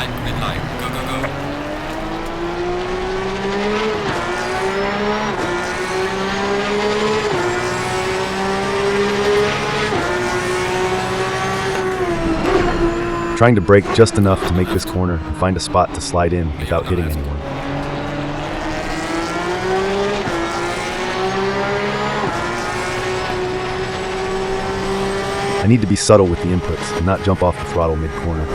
green light, go, go, go. Trying to brake just enough to make this corner and find a spot to slide in without hitting anyone. I need to be subtle with the inputs and not jump off the throttle mid-corner.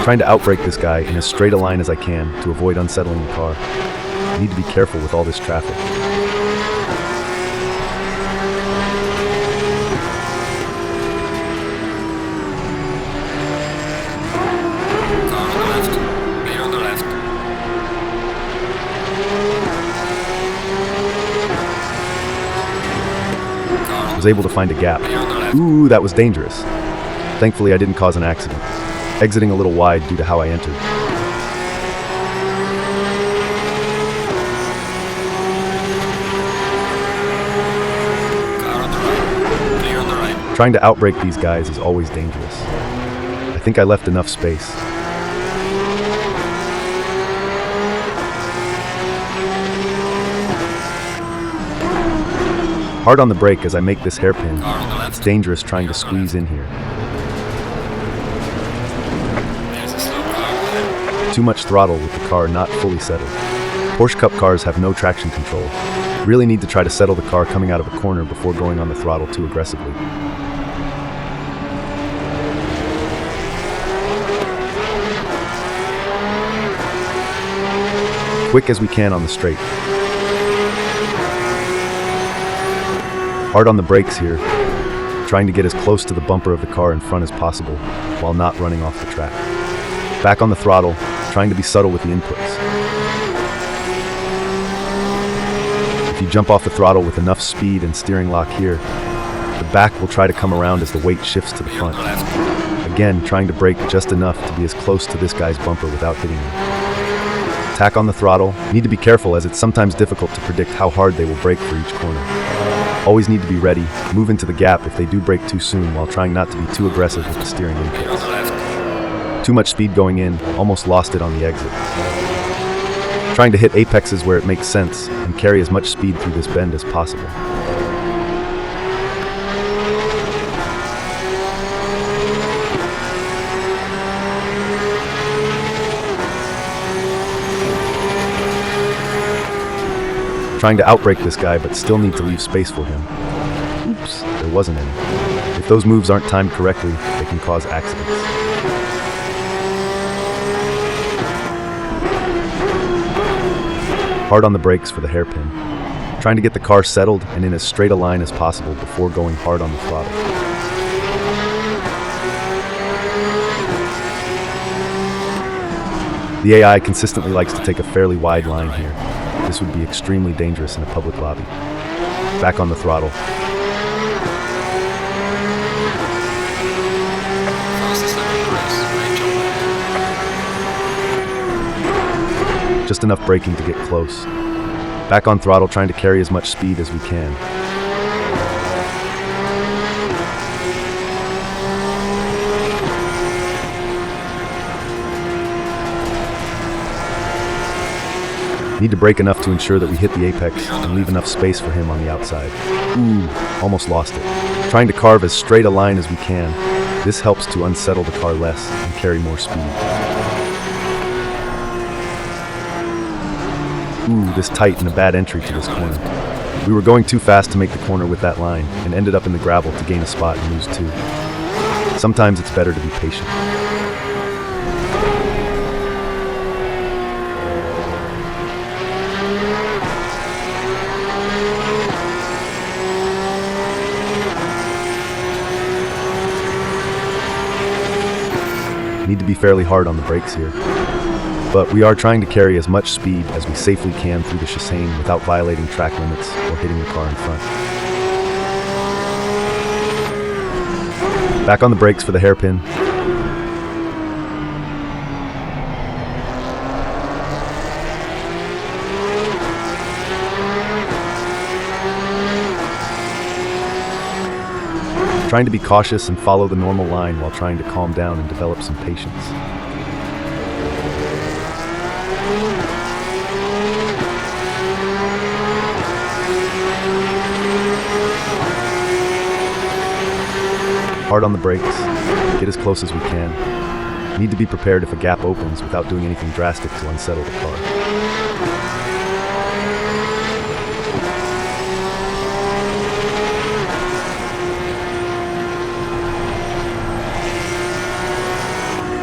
Trying to outbrake this guy in as straight a line as I can to avoid unsettling the car. I need to be careful with all this traffic. Was able to find a gap. Ooh, that was dangerous. Thankfully, I didn't cause an accident, exiting a little wide due to how I entered. Trying to outbrake these guys is always dangerous. I think I left enough space. Hard on the brake as I make this hairpin. It's dangerous trying to squeeze in here. Too much throttle with the car not fully settled. Porsche Cup cars have no traction control. Really need to try to settle the car coming out of a corner before going on the throttle too aggressively. Quick as we can on the straight. Hard on the brakes here, trying to get as close to the bumper of the car in front as possible while not running off the track. Back on the throttle, trying to be subtle with the inputs. If you jump off the throttle with enough speed and steering lock here, the back will try to come around as the weight shifts to the front. Again, trying to brake just enough to be as close to this guy's bumper without hitting him. Tack on the throttle. Need to be careful as it's sometimes difficult to predict how hard they will brake for each corner. Always need to be ready, move into the gap if they do brake too soon while trying not to be too aggressive with the steering inputs. Too much speed going in, almost lost it on the exit. Trying to hit apexes where it makes sense and carry as much speed through this bend as possible. Trying to outbrake this guy, but still need to leave space for him. Oops, there wasn't any. If those moves aren't timed correctly, they can cause accidents. Hard on the brakes for the hairpin. Trying to get the car settled and in as straight a line as possible before going hard on the throttle. The AI consistently likes to take a fairly wide line here. This would be extremely dangerous in a public lobby. Back on the throttle. Just enough braking to get close. Back on throttle, trying to carry as much speed as we can. Need to brake enough to ensure that we hit the apex and leave enough space for him on the outside. Ooh, almost lost it. Trying to carve as straight a line as we can. This helps to unsettle the car less and carry more speed. Ooh, this tight and a bad entry to this corner. We were going too fast to make the corner with that line and ended up in the gravel to gain a spot and lose two. Sometimes it's better to be patient. Need to be fairly hard on the brakes here. But we are trying to carry as much speed as we safely can through the chicane without violating track limits or hitting the car in front. Back on the brakes for the hairpin. Trying to be cautious and follow the normal line while trying to calm down and develop some patience. Hard on the brakes, get as close as we can. Need to be prepared if a gap opens without doing anything drastic to unsettle the car.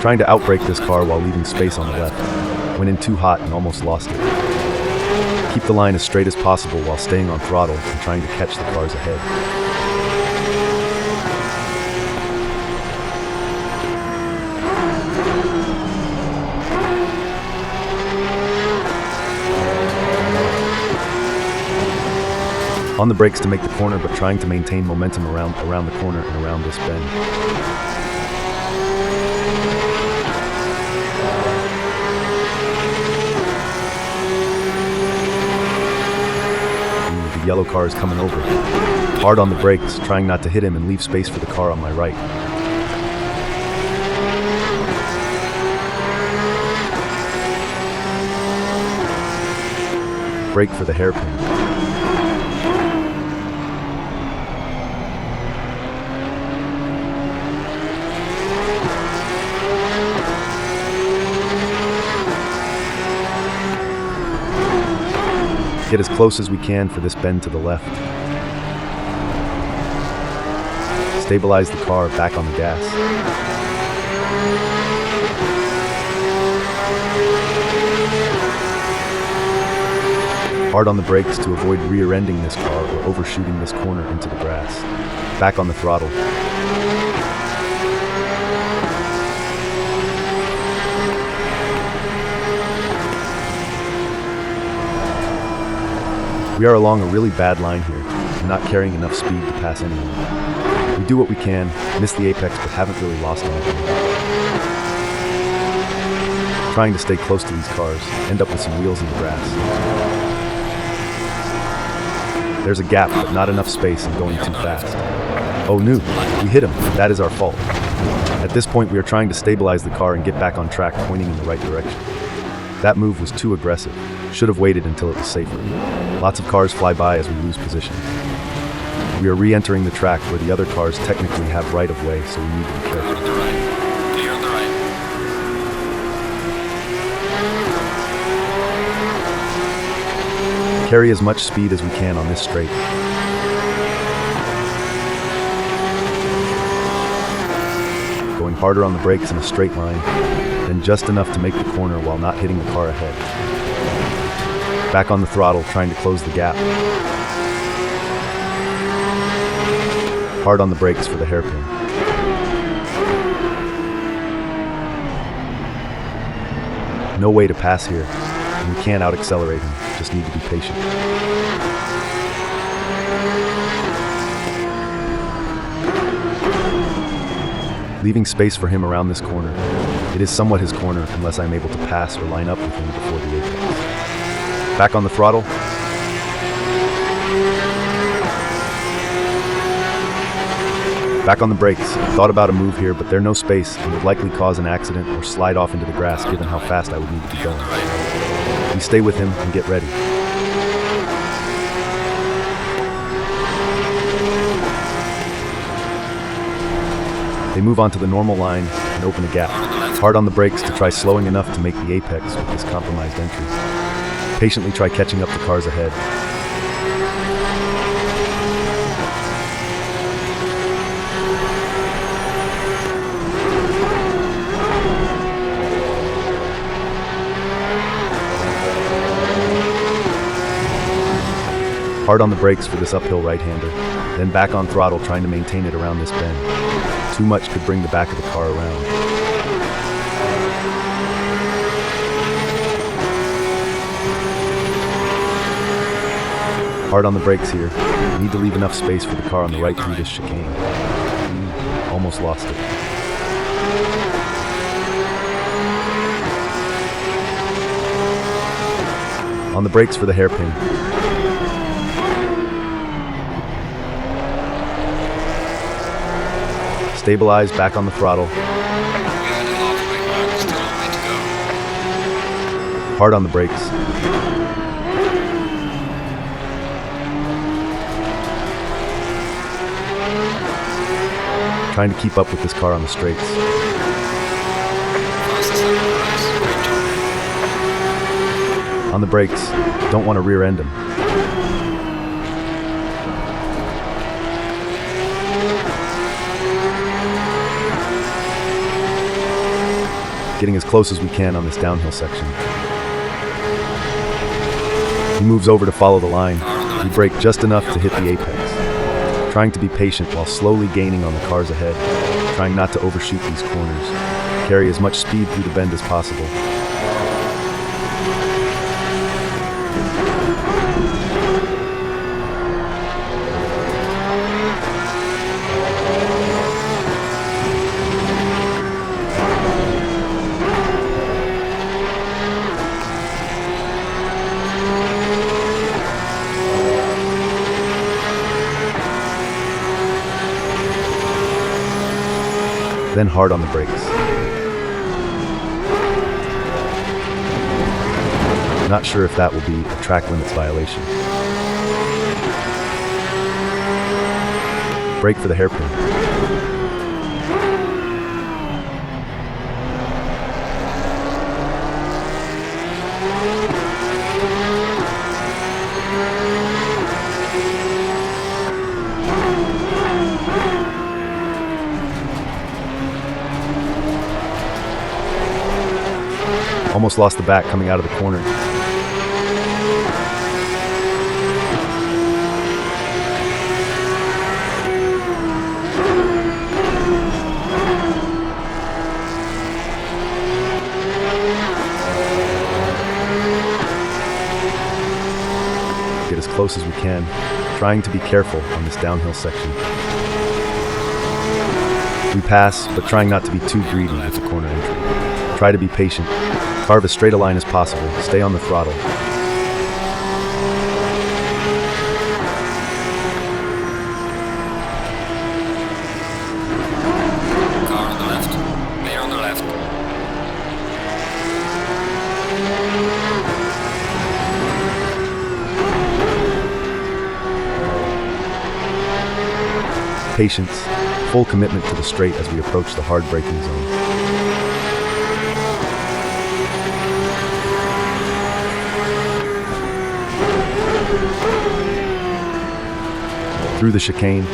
Trying to outbrake this car while leaving space on the left. Went in too hot and almost lost it. Keep the line as straight as possible while staying on throttle and trying to catch the cars ahead. On the brakes to make the corner, but trying to maintain momentum around the corner and around this bend. The yellow car is coming over. Hard on the brakes, trying not to hit him and leave space for the car on my right. Brake for the hairpin. Get as close as we can for this bend to the left. Stabilize the car back on the gas. Hard on the brakes to avoid rear-ending this car or overshooting this corner into the grass. Back on the throttle. We are along a really bad line here, and not carrying enough speed to pass anyone. We do what we can, miss the apex, but haven't really lost anything. Trying to stay close to these cars, end up with some wheels in the grass. There's a gap, but not enough space and going too fast. Oh no, we hit him. That is our fault. At this point, we are trying to stabilize the car and get back on track, pointing in the right direction. That move was too aggressive. Should have waited until it was safer. Lots of cars fly by as we lose position. We are re-entering the track where the other cars technically have right-of-way, so we need to be careful. Clear on the right. Carry as much speed as we can on this straight. Going harder on the brakes in a straight line, then just enough to make the corner while not hitting the car ahead. Back on the throttle, trying to close the gap. Hard on the brakes for the hairpin. No way to pass here, and we can't out-accelerate him, just need to be patient. Leaving space for him around this corner. It is somewhat his corner unless I'm able to pass or line up with him before the apex. Back on the throttle. Back on the brakes. Thought about a move here, but there's no space and would likely cause an accident or slide off into the grass given how fast I would need to be going. We stay with him and get ready. They move onto the normal line and open a gap. Hard on the brakes to try slowing enough to make the apex with this compromised entry. Patiently try catching up the cars ahead. Hard on the brakes for this uphill right-hander, then back on throttle trying to maintain it around this bend. Too much could bring the back of the car around. Hard on the brakes here. Need to leave enough space for the car on the right through this chicane. Almost lost it. On the brakes for the hairpin. Stabilize back on the throttle. We are in the halfway mark, still a way to go. Hard on the brakes. Trying to keep up with this car on the straights. Fastest lap of the race. Great job. On the brakes. Don't want to rear end him. Getting as close as we can on this downhill section. He moves over to follow the line. We brake just enough to hit the apex. Trying to be patient while slowly gaining on the cars ahead. Trying not to overshoot these corners. Carry as much speed through the bend as possible. Then hard on the brakes. Not sure if that will be a track limits violation. Brake for the hairpin. Almost lost the back coming out of the corner. Get as close as we can, trying to be careful on this downhill section. We pass, but trying not to be too greedy with the corner entry. Try to be patient. Carve as straight a line as possible. Stay on the throttle. Car on the left. Clear on the left. Patience. Full commitment to the straight as we approach the hard braking zone. Through the chicane.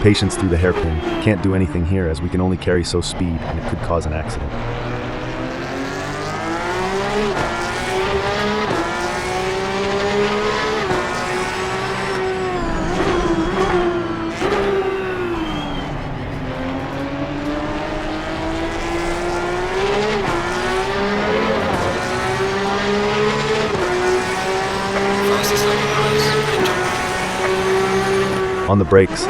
Patience through the hairpin. Can't do anything here as we can only carry so speed and it could cause an accident. Fastest lap of the race. Great job. On the brakes.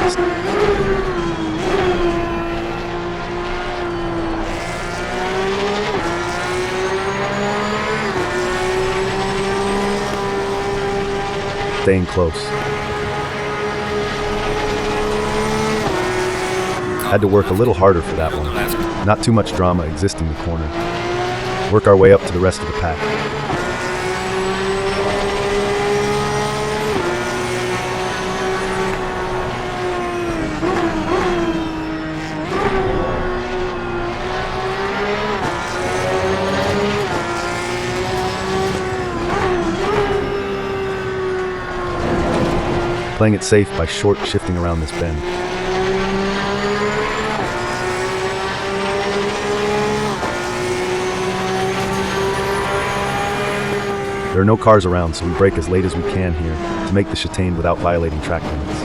Staying close. Had to work a little harder for that one. Not too much drama existing in the corner. Work our way up to the rest of the pack. Playing it safe by short shifting around this bend. There are no cars around, so we brake as late as we can here to make the chicane without violating track limits.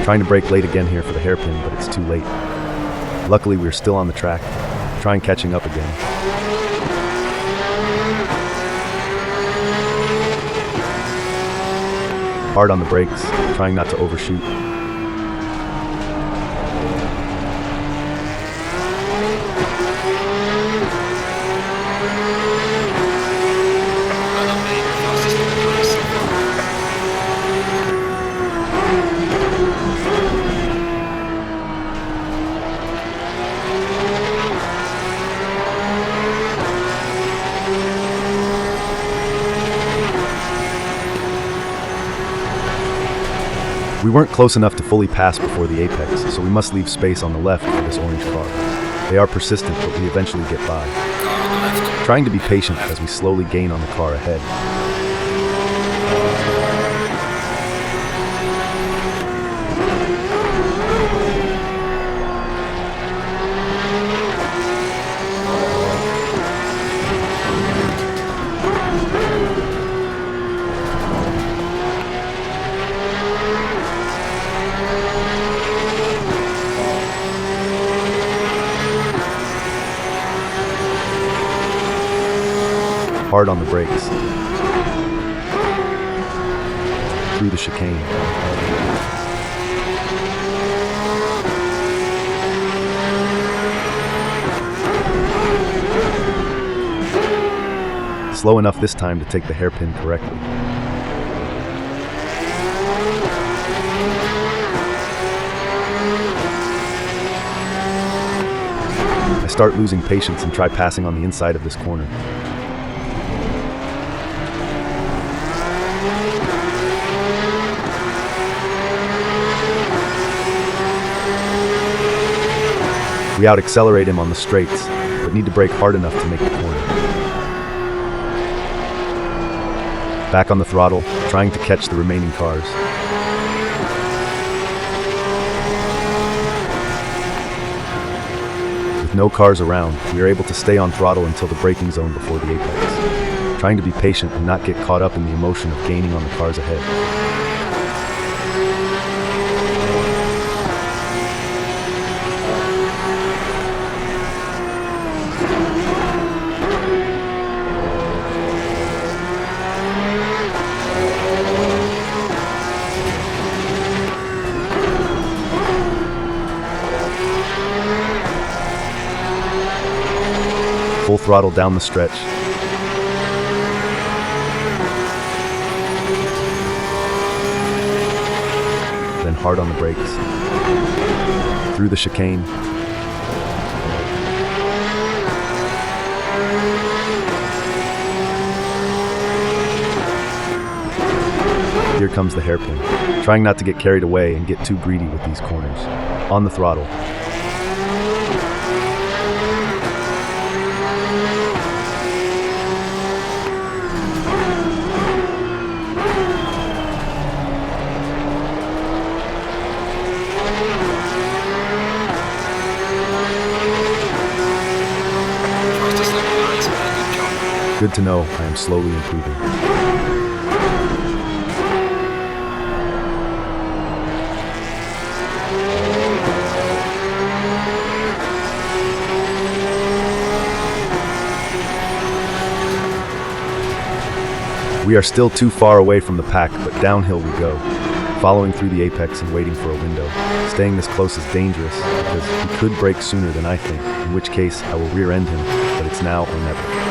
Trying to brake late again here for the hairpin, but it's too late. Luckily, we're still on the track. Trying catching up again. Hard on the brakes, trying not to overshoot. We weren't close enough to fully pass before the apex, so we must leave space on the left for this orange car. They are persistent, but we eventually get by. Car on the left. Trying to be patient as we slowly gain on the car ahead. Hard on the brakes. Through the chicane. Slow enough this time to take the hairpin correctly. I start losing patience and try passing on the inside of this corner. We out-accelerate him on the straights, but need to brake hard enough to make the corner. Back on the throttle, trying to catch the remaining cars. With no cars around, we are able to stay on throttle until the braking zone before the apex, trying to be patient and not get caught up in the emotion of gaining on the cars ahead. Full throttle down the stretch. Then hard on the brakes. Through the chicane. Here comes the hairpin. Trying not to get carried away and get too greedy with these corners. On the throttle. Good to know I am slowly improving. We are still too far away from the pack, but downhill we go, following through the apex and waiting for a window. Staying this close is dangerous, because he could brake sooner than I think, in which case I will rear-end him, but it's now or never.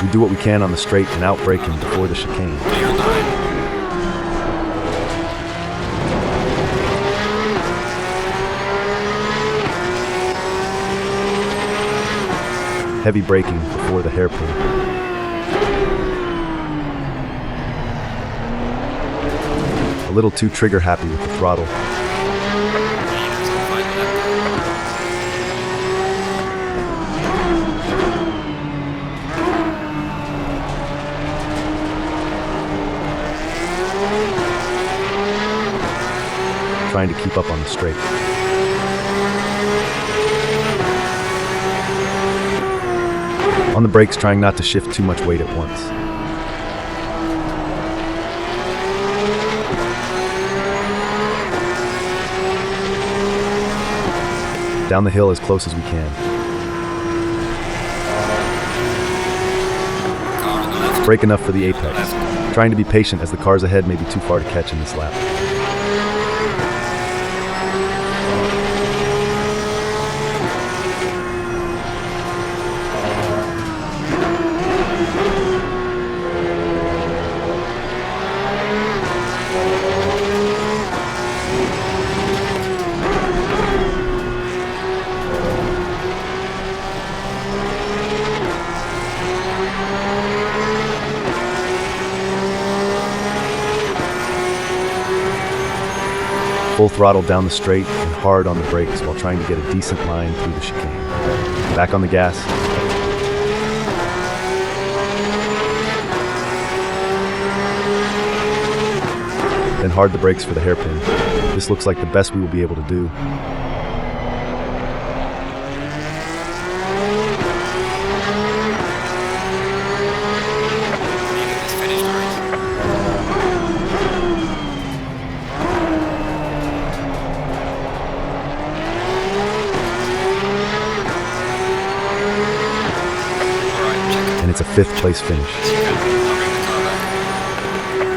We do what we can on the straight and outbrake him before the chicane. Heavy braking before the hairpin. A little too trigger happy with the throttle. Trying to keep up on the straight. On the brakes, trying not to shift too much weight at once. Down the hill as close as we can. Brake enough for the apex. Trying to be patient as the cars ahead may be too far to catch in this lap. Full throttle down the straight and hard on the brakes while trying to get a decent line through the chicane. Back on the gas. Then hard the brakes for the hairpin. This looks like the best we will be able to do. And it's a 5th place finish.